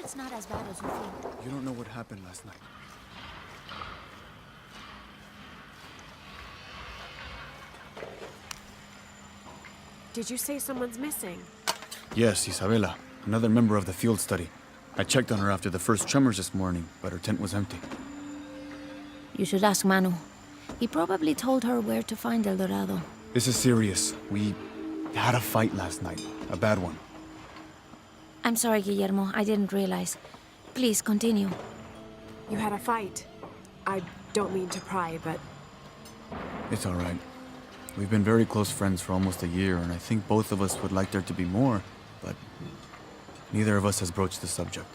It's not as bad as you think. You don't know what happened last night. Did you say someone's missing? Yes, Isabela, another member of the field study. I checked on her after the first tremors this morning, but her tent was empty. You should ask Manu. He probably told her where to find El Dorado. This is serious. We had a fight last night. A bad one. I'm sorry, Guillermo. I didn't realize. Please, continue. You had a fight. I don't mean to pry, but... It's all right. We've been very close friends for almost a year, and I think both of us would like there to be more, but neither of us has broached the subject.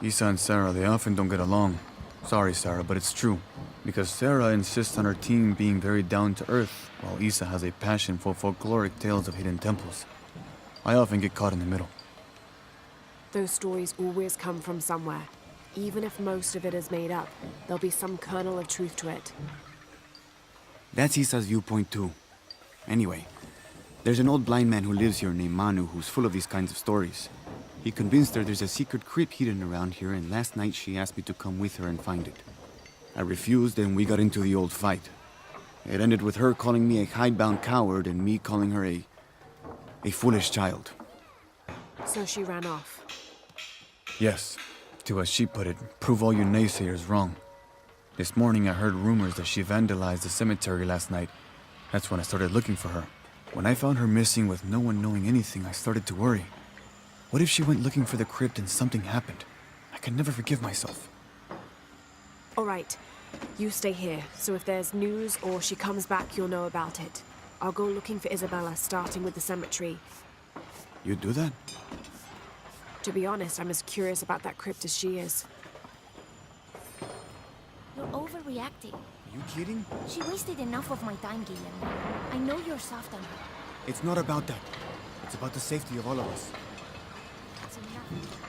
Isa and Sarah, they often don't get along. Sorry, Sarah, but it's true. Because Sarah insists on her team being very down-to-earth, while Isa has a passion for folkloric tales of hidden temples. I often get caught in the middle. Those stories always come from somewhere. Even if most of it is made up, there'll be some kernel of truth to it. That's Isa's viewpoint too. Anyway, there's an old blind man who lives here named Manu who's full of these kinds of stories. He convinced her there's a secret crypt hidden around here, and last night she asked me to come with her and find it. I refused, and we got into the old fight. It ended with her calling me a hidebound coward and me calling her a foolish child. So she ran off. Yes, to as she put it, prove all you naysayers wrong. This morning I heard rumors that she vandalized the cemetery last night. That's when I started looking for her. When I found her missing with no one knowing anything, I started to worry. What if she went looking for the crypt and something happened? I can never forgive myself. All right. You stay here, so if there's news or she comes back, you'll know about it. I'll go looking for Isabella, starting with the cemetery. You do that? To be honest, I'm as curious about that crypt as she is. You're overreacting. You kidding? She wasted enough of my time, Guillermo. I know you're soft on her. It's not about that. It's about the safety of all of us. That's enough.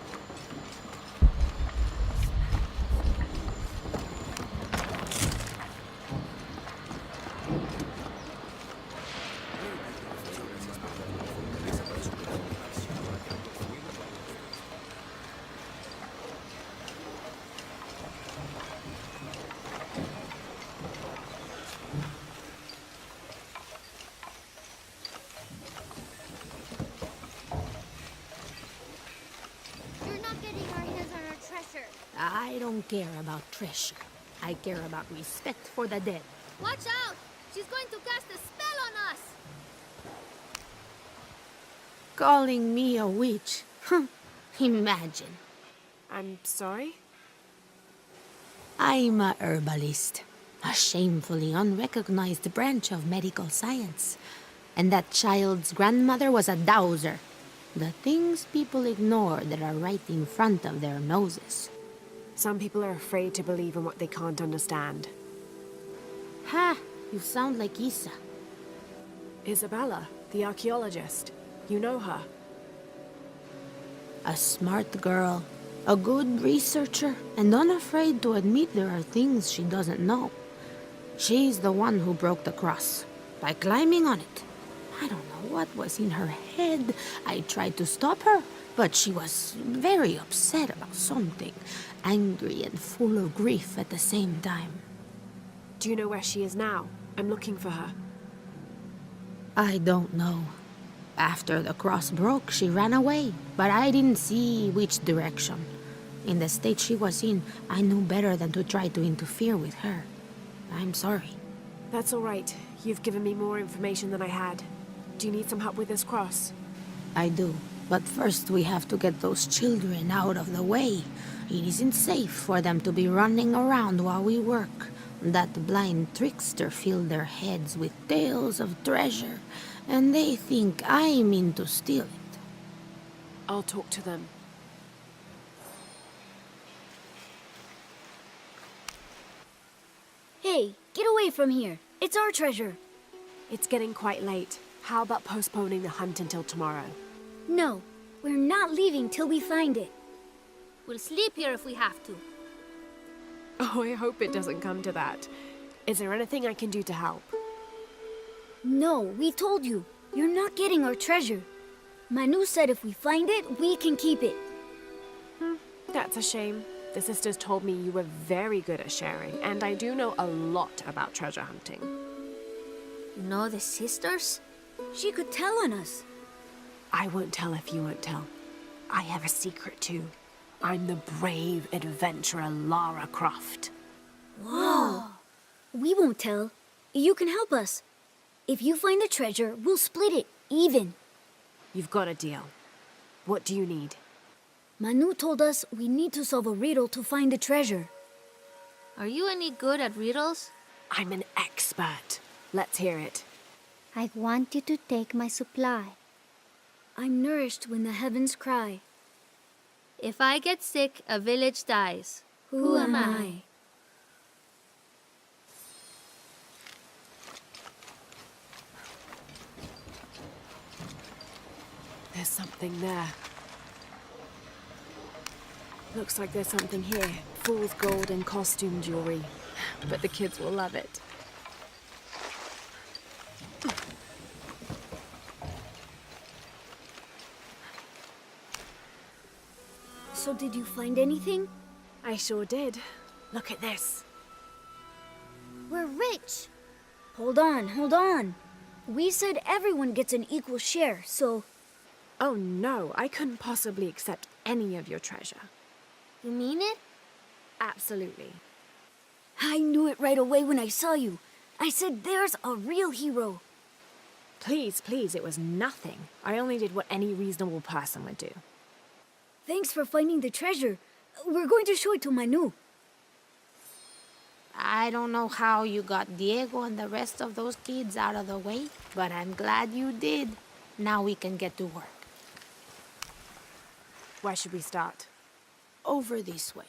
I don't care about treasure. I care about respect for the dead. Watch out! She's going to cast a spell on us! Calling me a witch? Imagine. I'm sorry? I'm a herbalist. A shamefully unrecognized branch of medical science. And that child's grandmother was a dowser. The things people ignore that are right in front of their noses. Some people are afraid to believe in what they can't understand. Ha! You sound like Isa. Isabella, the archaeologist. You know her. A smart girl, a good researcher, and unafraid to admit there are things she doesn't know. She's the one who broke the cross, by climbing on it. I don't know what was in her head. I tried to stop her, but she was very upset about something, angry and full of grief at the same time. Do you know where she is now? I'm looking for her. I don't know. After the cross broke, she ran away, but I didn't see which direction. In the state she was in, I knew better than to try to interfere with her. I'm sorry. That's all right. You've given me more information than I had. Do you need some help with this cross? I do. But first we have to get those children out of the way. It isn't safe for them to be running around while we work. That blind trickster filled their heads with tales of treasure, and they think I mean to steal it. I'll talk to them. Hey, get away from here. It's our treasure. It's getting quite late. How about postponing the hunt until tomorrow? No, we're not leaving till we find it. We'll sleep here if we have to. Oh, I hope it doesn't come to that. Is there anything I can do to help? No, we told you. You're not getting our treasure. Manu said if we find it, we can keep it. that's a shame. The sisters told me you were very good at sharing, and I do know a lot about treasure hunting. You know the sisters? She could tell on us. I won't tell if you won't tell. I have a secret too. I'm the brave adventurer Lara Croft. Whoa! We won't tell. You can help us. If you find the treasure, we'll split it, even. You've got a deal. What do you need? Manu told us we need to solve a riddle to find the treasure. Are you any good at riddles? I'm an expert. Let's hear it. I want you to take my supply. I'm nourished when the heavens cry. If I get sick, a village dies. Who am I? There's something there. Looks like there's something here. Fool's gold and costume jewelry. But the kids will love it. So did you find anything? I sure did. Look at this. We're rich. Hold on, hold on. We said everyone gets an equal share, so... Oh no, I couldn't possibly accept any of your treasure. You mean it? Absolutely. I knew it right away when I saw you. I said there's a real hero. Please, please, it was nothing. I only did what any reasonable person would do. Thanks for finding the treasure. We're going to show it to Manu. I don't know how you got Diego and the rest of those kids out of the way, but I'm glad you did. Now we can get to work. Where should we start? Over this way.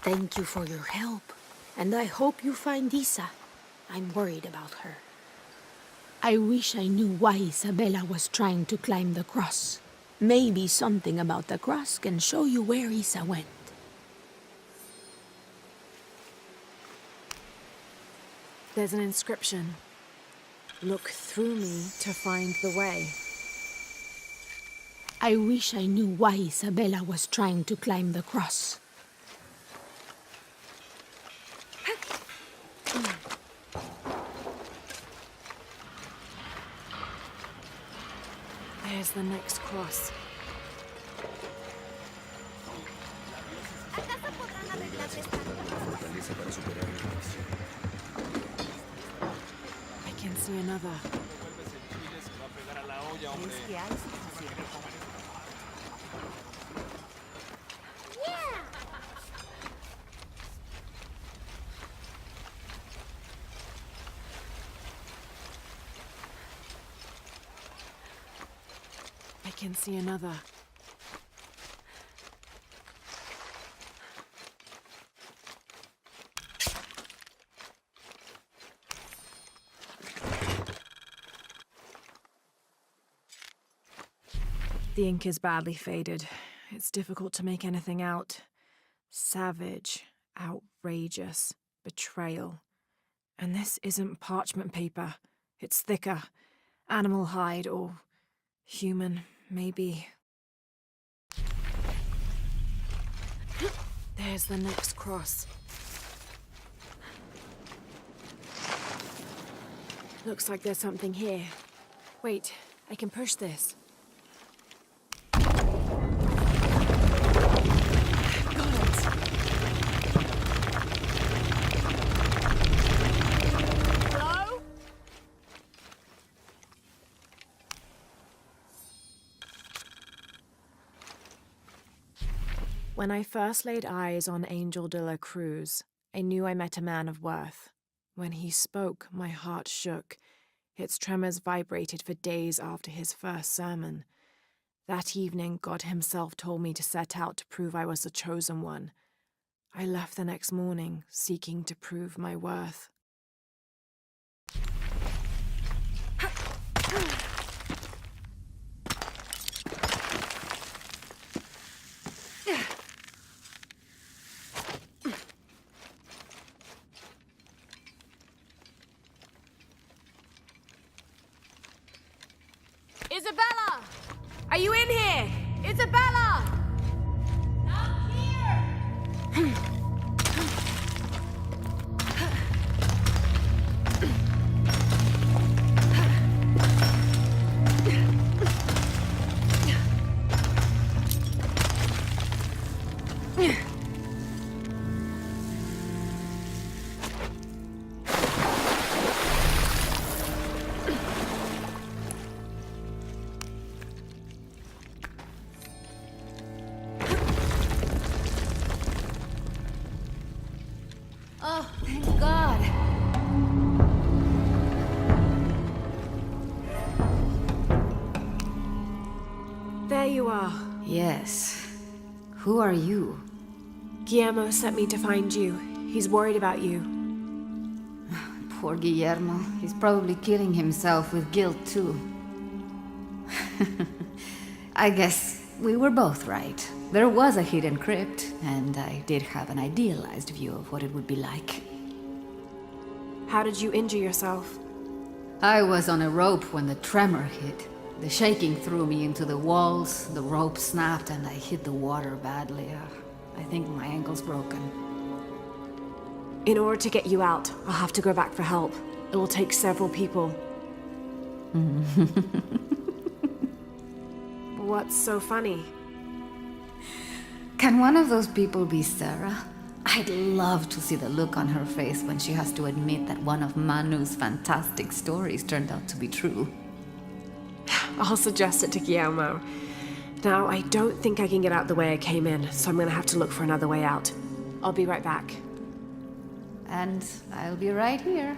Thank you for your help, and I hope you find Isa. I'm worried about her. I wish I knew why Isabella was trying to climb the cross. Maybe something about the cross can show you where Isa went. There's an inscription. Look through me to find the way. I wish I knew why Isabella was trying to climb the cross. There's the next cross. I can see another. I can see another. The ink is badly faded. It's difficult to make anything out. Savage, outrageous, betrayal. And this isn't parchment paper. It's thicker. Animal hide or human, maybe. There's the next cross. Looks like there's something here. Wait, I can push this. When I first laid eyes on Angel de la Cruz, I knew I met a man of worth. When he spoke, my heart shook. Its tremors vibrated for days after his first sermon. That evening, God himself told me to set out to prove I was the chosen one. I left the next morning, seeking to prove my worth. Are you in here? Isabella! Out here! Oh, thank God. There you are. Yes. Who are you? Guillermo sent me to find you. He's worried about you. Poor Guillermo. He's probably killing himself with guilt, too. I guess we were both right. There was a hidden crypt, and I did have an idealized view of what it would be like. How did you injure yourself? I was on a rope when the tremor hit. The shaking threw me into the walls, the rope snapped, and I hit the water badly. I think my ankle's broken. In order to get you out, I'll have to go back for help. It will take several people. What's so funny? Can one of those people be Sarah? I'd love to see the look on her face when she has to admit that one of Manu's fantastic stories turned out to be true. I'll suggest it to Guillermo. Now, I don't think I can get out the way I came in, so I'm gonna have to look for another way out. I'll be right back. And I'll be right here.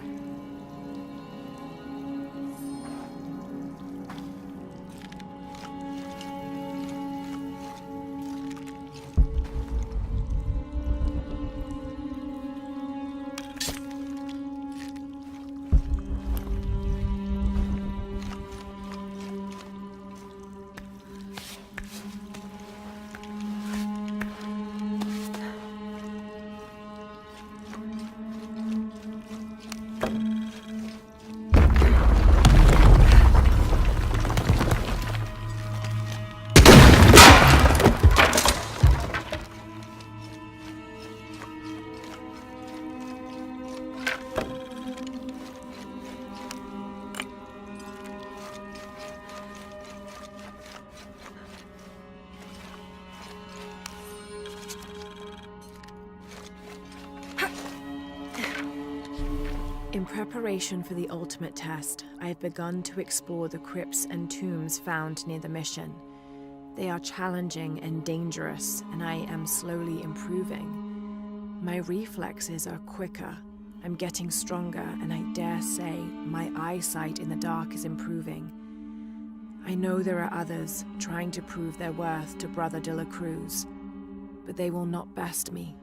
In preparation for the ultimate test, I have begun to explore the crypts and tombs found near the mission. They are challenging and dangerous, and I am slowly improving. My reflexes are quicker, I'm getting stronger, and I dare say my eyesight in the dark is improving. I know there are others trying to prove their worth to Brother de la Cruz, but they will not best me.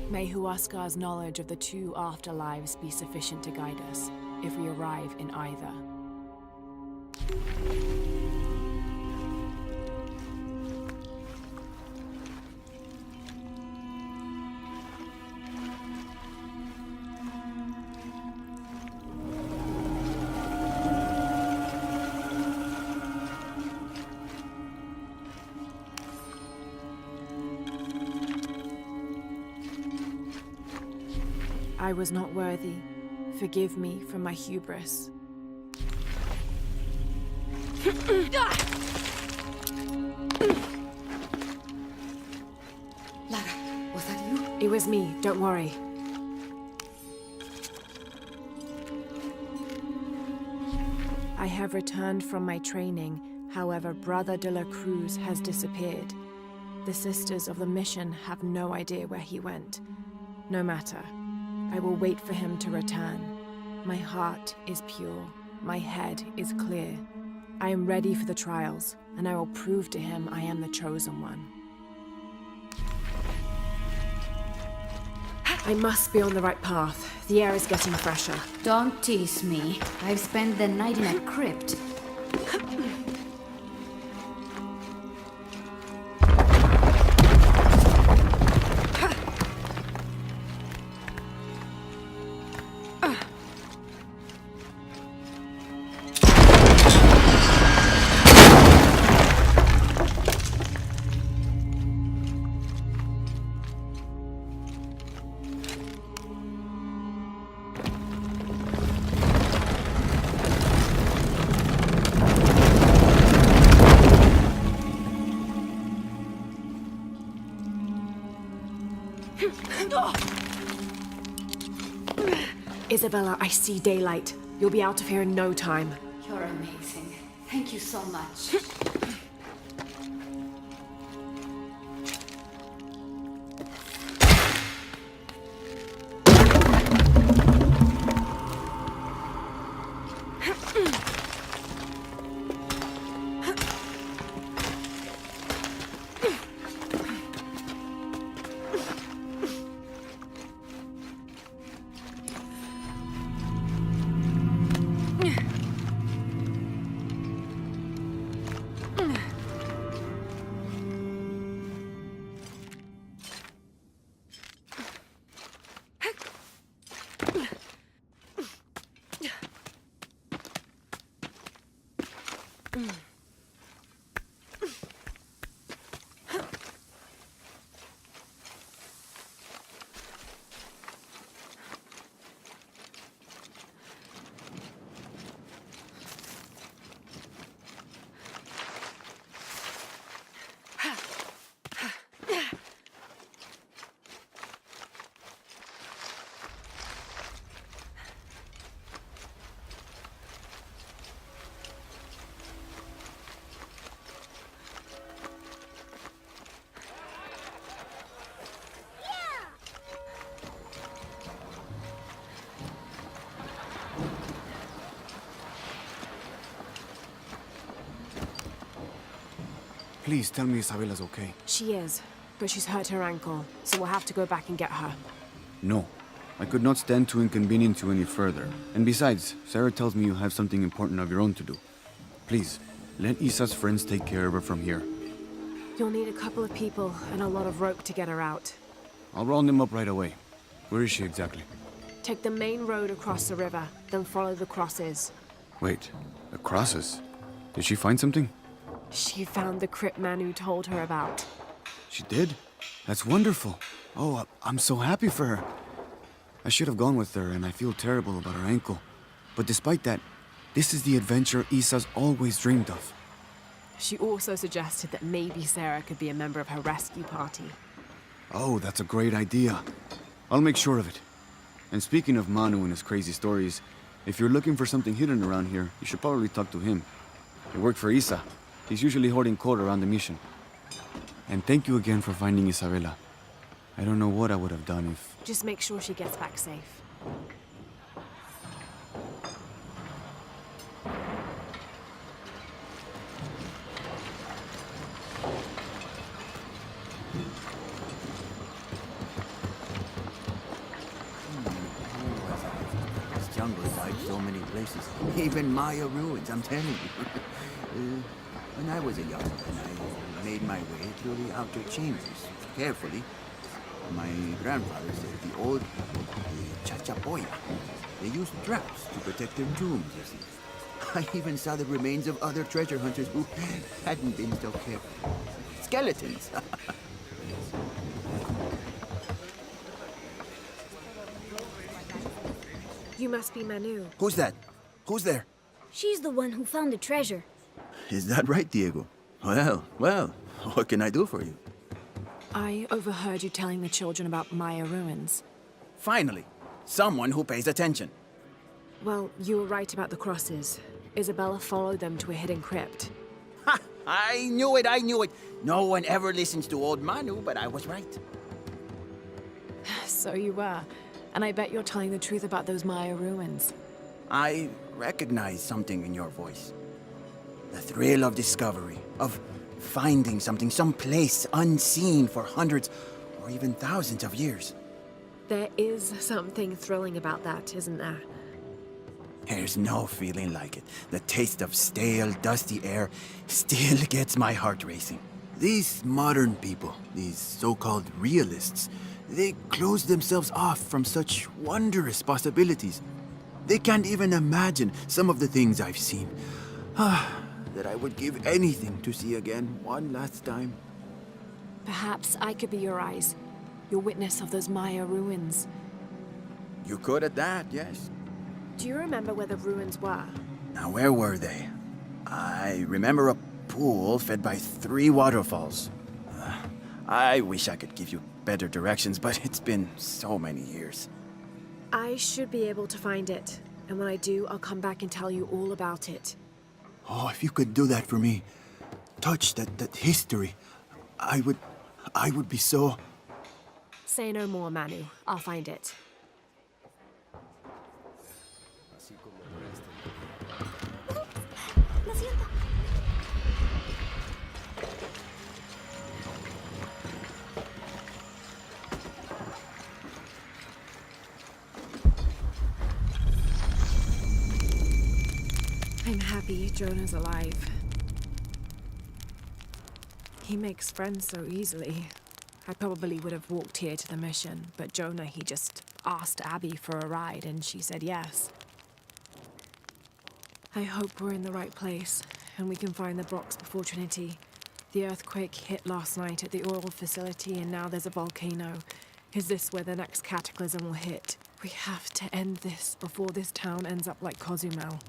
May Huascar's knowledge of the two afterlives be sufficient to guide us, if we arrive in either. I was not worthy. Forgive me for my hubris. Lara, was that you? It was me, don't worry. I have returned from my training, however, Brother de la Cruz has disappeared. The sisters of the mission have no idea where he went. No matter. I will wait for him to return. My heart is pure. My head is clear. I am ready for the trials, and I will prove to him I am the chosen one. I must be on the right path. The air is getting fresher. Don't tease me. I've spent the night in a crypt. Isabella, I see daylight. You'll be out of here in no time. You're amazing. Thank you so much. Please tell me Isabella's okay. She is, but she's hurt her ankle, so we'll have to go back and get her. No. I could not stand to inconvenience you any further. And besides, Sarah tells me you have something important of your own to do. Please, let Isa's friends take care of her from here. You'll need a couple of people and a lot of rope to get her out. I'll round them up right away. Where is she exactly? Take the main road across the river, then follow the crosses. Wait, the crosses? Did she find something? She found the crypt Manu told her about. She did? That's wonderful. Oh, I'm so happy for her. I should have gone with her, and I feel terrible about her ankle. But despite that, this is the adventure Isa's always dreamed of. She also suggested that maybe Sarah could be a member of her rescue party. Oh, that's a great idea. I'll make sure of it. And speaking of Manu and his crazy stories, if you're looking for something hidden around here, you should probably talk to him. He worked for Isa. He's usually hoarding coal around the mission. And thank you again for finding Isabella. I don't know what I would have done if... Just make sure she gets back safe. This jungle died so many places. Even Maya ruins, I'm telling you. When I was a young man, I made my way through the outer chambers, carefully. My grandfather said the old Chachapoya. They used traps to protect their tombs, you see. I even saw the remains of other treasure hunters who hadn't been so careful. Skeletons. You must be Manu. Who's that? Who's there? She's the one who found the treasure. Is that right, Diego? Well, what can I do for you? I overheard you telling the children about Maya ruins. Finally, someone who pays attention. Well, you were right about the crosses. Isabella followed them to a hidden crypt. Ha! I knew it! No one ever listens to old Manu, but I was right. So you were. And I bet you're telling the truth about those Maya ruins. I recognize something in your voice. The thrill of discovery, of finding something someplace unseen for hundreds or even thousands of years. There is something thrilling about that, isn't there? There's no feeling like it. The taste of stale, dusty air still gets my heart racing. These modern people, these so-called realists, they close themselves off from such wondrous possibilities. They can't even imagine some of the things I've seen. That I would give anything to see again one last time. Perhaps I could be your eyes, your witness of those Maya ruins. You could at that, yes. Do you remember where the ruins were? Now, where were they? I remember a pool fed by 3 waterfalls. I wish I could give you better directions, but it's been so many years. I should be able to find it. And when I do, I'll come back and tell you all about it. Oh, if you could do that for me. Touch that history. I would be so... Say no more, Manu. I'll find it. I'm happy Jonah's alive. He makes friends so easily. I probably would have walked here to the mission, but Jonah, he just asked Abby for a ride and she said yes. I hope we're in the right place and we can find the box before Trinity. The earthquake hit last night at the oil facility and now there's a volcano. Is this where the next cataclysm will hit? We have to end this before this town ends up like Cozumel.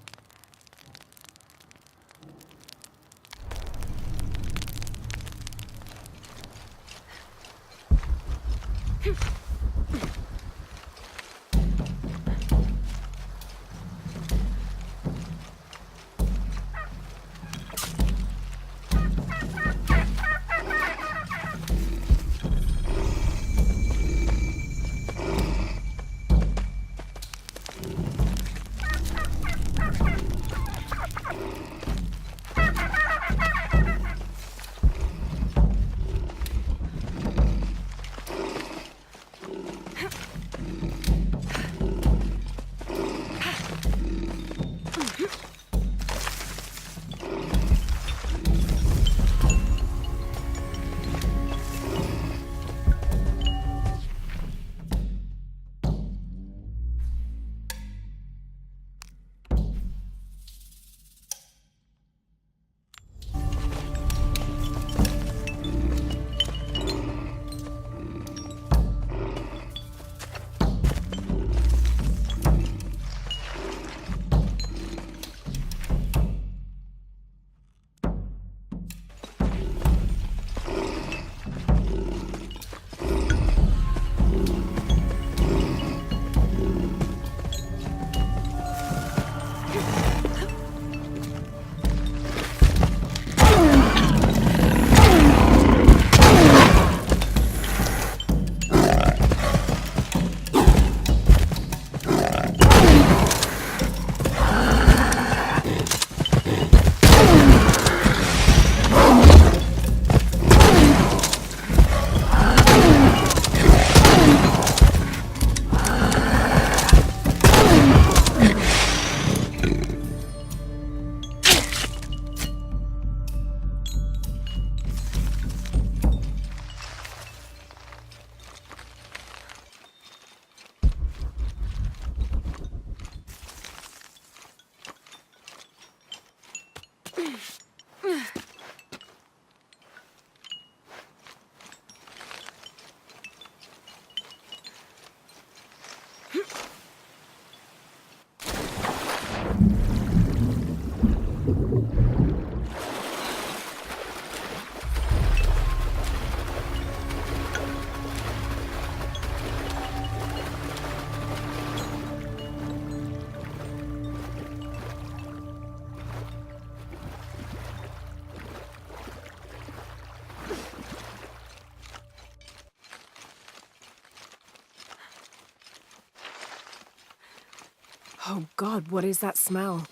Oh God, what is that smell?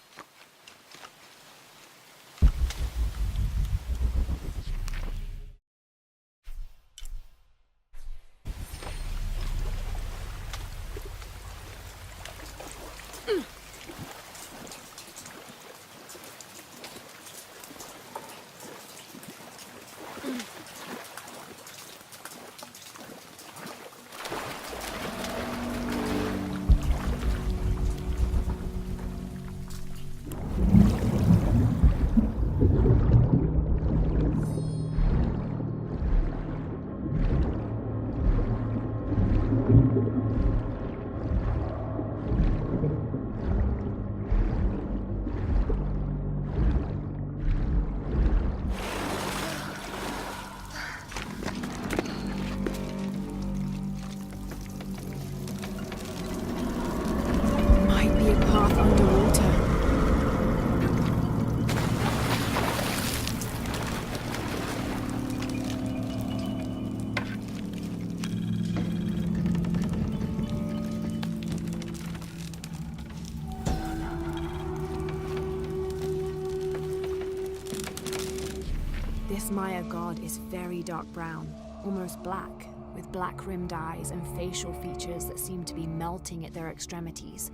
This Maya god is very dark brown, almost black, with black-rimmed eyes and facial features that seem to be melting at their extremities.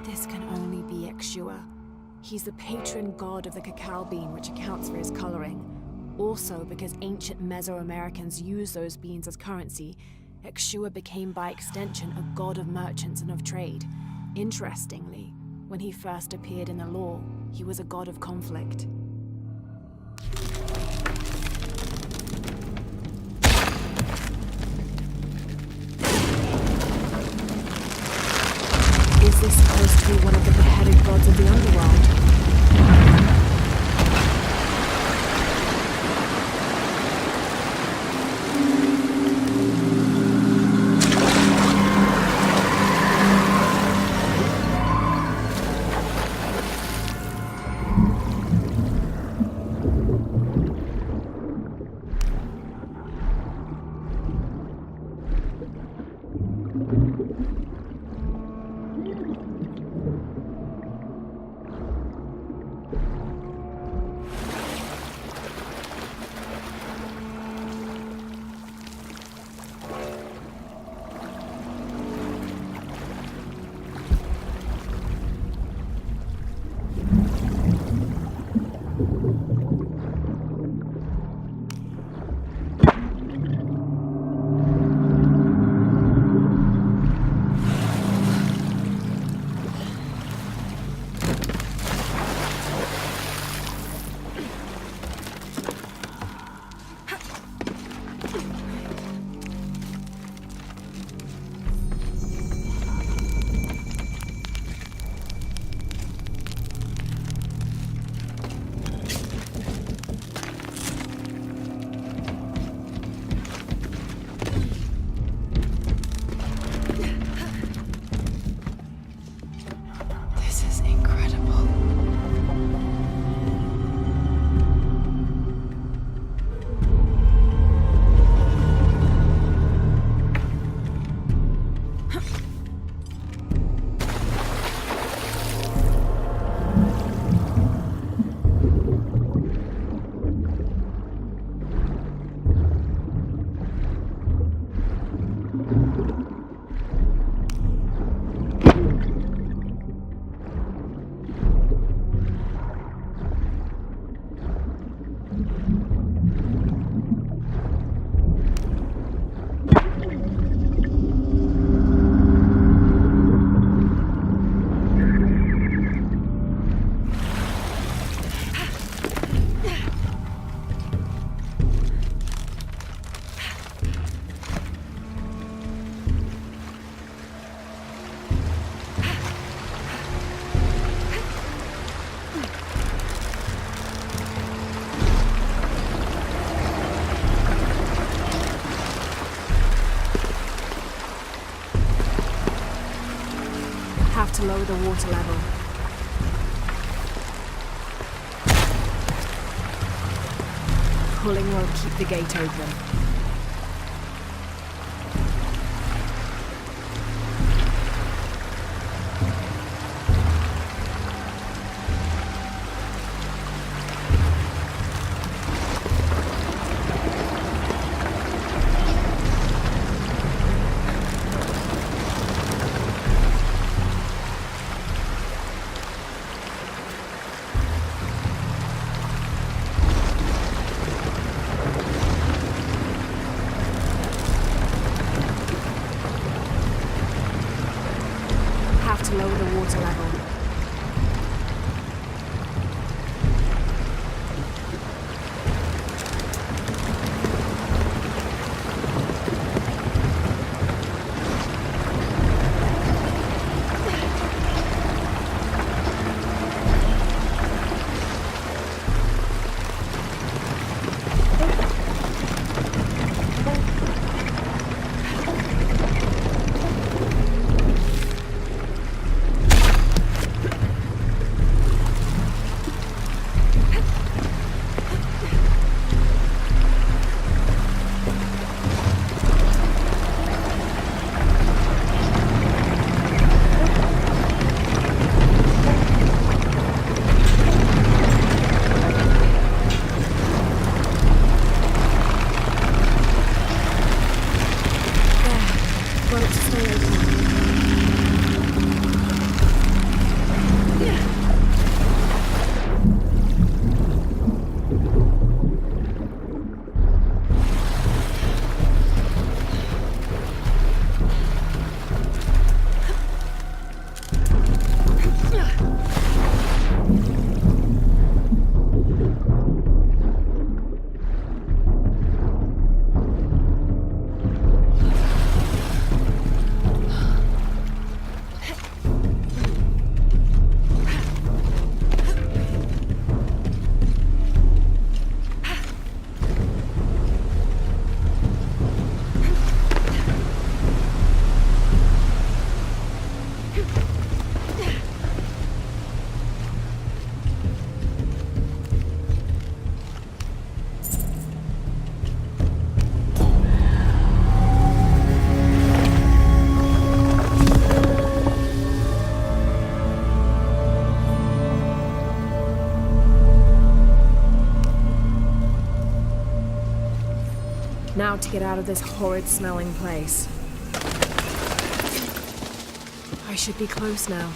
This can only be Exua. He's the patron god of the cacao bean, which accounts for his coloring. Also, because ancient Mesoamericans used those beans as currency, Exua became by extension a god of merchants and of trade. Interestingly, when he first appeared in the lore, he was a god of conflict. Is this supposed to be one of the beheaded gods of the underworld? Have to lower the water level. Pulling will keep the gate open. To lower the water level. for it to stay open. Now to get out of this horrid-smelling place. I should be close now.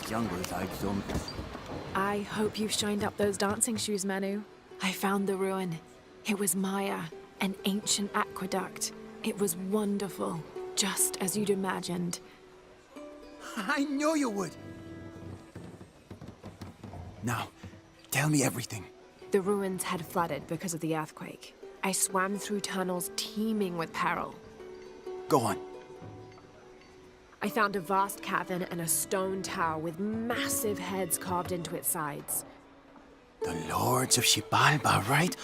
Jungles I've so... I hope you've shined up those dancing shoes, Manu. I found the ruin. It was Maya, an ancient aqueduct. It was wonderful, just as you'd imagined. I knew you would! Now, tell me everything. The ruins had flooded because of the earthquake. I swam through tunnels teeming with peril. Go on. I found a vast cavern and a stone tower with massive heads carved into its sides. The Lords of Xibalba, right?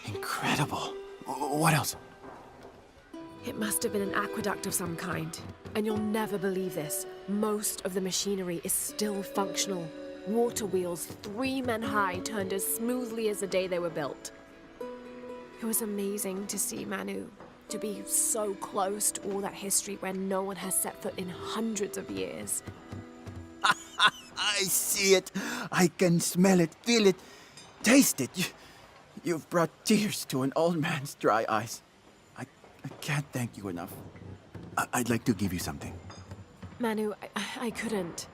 Incredible. What else? It must have been an aqueduct of some kind. And you'll never believe this. Most of the machinery is still functional. Water wheels 3 men high turned as smoothly as the day they were built. It was amazing to see Manu, to be so close to all that history where no one has set foot in hundreds of years. I see it. I can smell it, feel it, taste it. You've brought tears to an old man's dry eyes. I can't thank you enough. I'd like to give you something. Manu, I couldn't.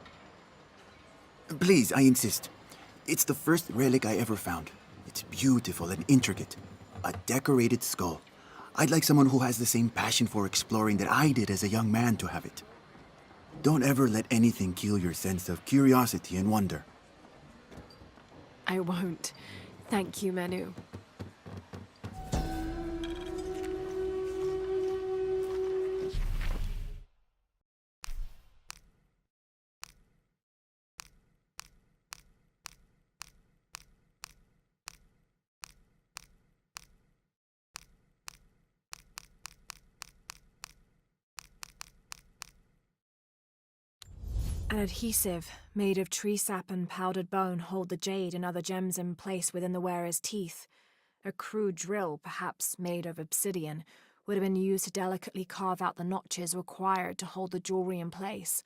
Please, I insist. It's the first relic I ever found. It's beautiful and intricate. A decorated skull. I'd like someone who has the same passion for exploring that I did as a young man to have it. Don't ever let anything kill your sense of curiosity and wonder. I won't. Thank you, Manu. An adhesive made of tree sap and powdered bone hold the jade and other gems in place within the wearer's teeth. A crude drill, perhaps made of obsidian, would have been used to delicately carve out the notches required to hold the jewelry in place.